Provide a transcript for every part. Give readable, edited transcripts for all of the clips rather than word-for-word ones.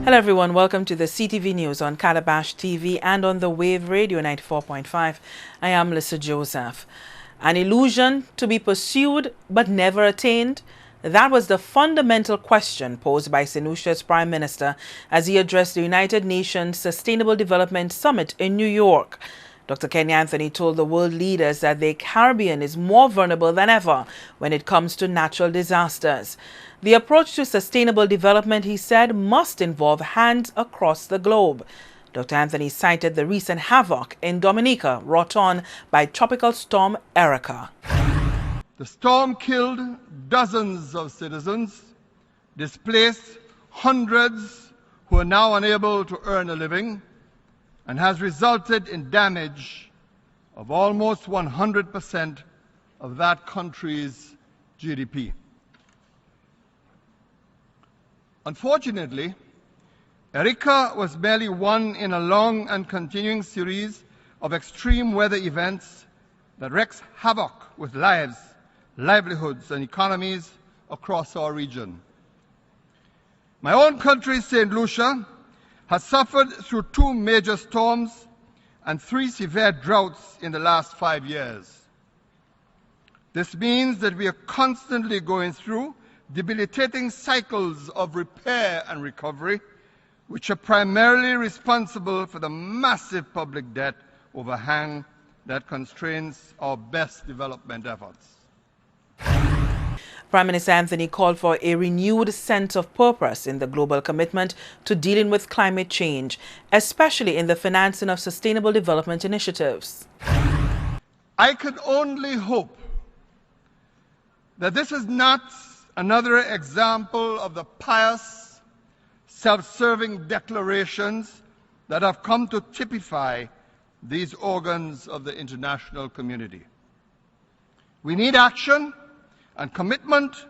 Hello everyone, welcome to the CTV News on Calabash TV and on the Wave Radio 94.5. I am Lisa Joseph. An illusion to be pursued but never attained? That was the fundamental question posed by St. Lucia's Prime Minister as he addressed the United Nations Sustainable Development Summit in New York. Dr. Kenny Anthony told the world leaders that the Caribbean is more vulnerable than ever when it comes to natural disasters. The approach to sustainable development, he said, must involve hands across the globe. Dr. Anthony cited the recent havoc in Dominica wrought on by Tropical Storm Erica. The storm killed dozens of citizens, displaced hundreds who are now unable to earn a living, and has resulted in damage of almost 100% of that country's GDP. Unfortunately, Erica was merely one in a long and continuing series of extreme weather events that wreaks havoc with lives, livelihoods, and economies across our region. My own country, St. Lucia, has suffered through 2 major storms and 3 severe droughts in the last 5 years. This means that we are constantly going through debilitating cycles of repair and recovery, which are primarily responsible for the massive public debt overhang that constrains our best development efforts. Prime Minister Anthony called for a renewed sense of purpose in the global commitment to dealing with climate change, especially in the financing of sustainable development initiatives. I can only hope that this is not another example of the pious, self-serving declarations that have come to typify these organs of the international community. We need action and commitment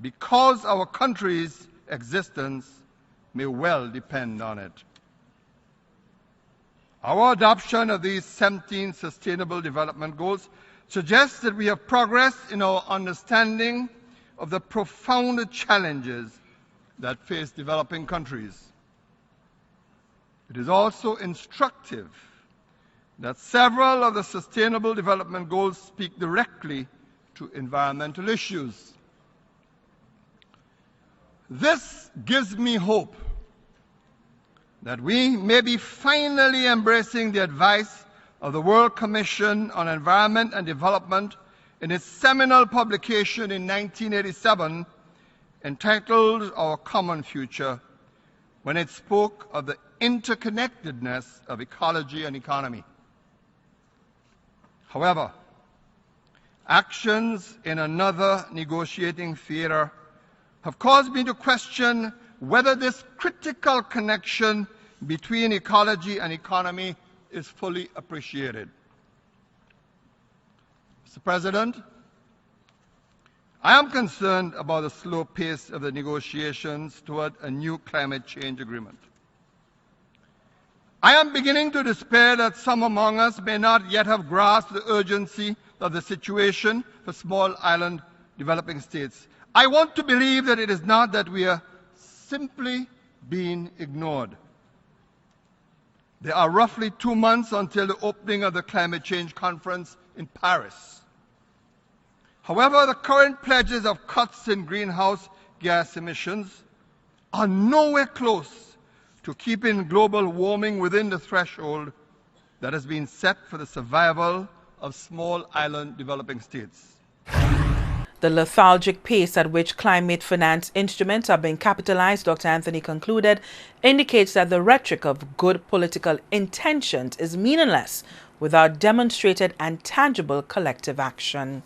because our country's existence may well depend on it. Our adoption of these 17 Sustainable Development Goals suggests that we have progressed in our understanding of the profound challenges that face developing countries. It is also instructive that several of the Sustainable Development Goals speak directly to environmental issues. This gives me hope that we may be finally embracing the advice of the World Commission on Environment and Development in its seminal publication in 1987 entitled Our Common Future, when it spoke of the interconnectedness of ecology and economy. However, actions in another negotiating theater have caused me to question whether this critical connection between ecology and economy is fully appreciated. Mr. President, I am concerned about the slow pace of the negotiations toward a new climate change agreement. I am beginning to despair that some among us may not yet have grasped the urgency of the situation for small island developing states. I want to believe that it is not that we are simply being ignored. There are roughly 2 months until the opening of the climate change conference in Paris. However, the current pledges of cuts in greenhouse gas emissions are nowhere close to keeping global warming within the threshold that has been set for the survival of small island developing states. The lethargic pace at which climate finance instruments are being capitalized, Dr. Anthony concluded, indicates that the rhetoric of good political intentions is meaningless without demonstrated and tangible collective action.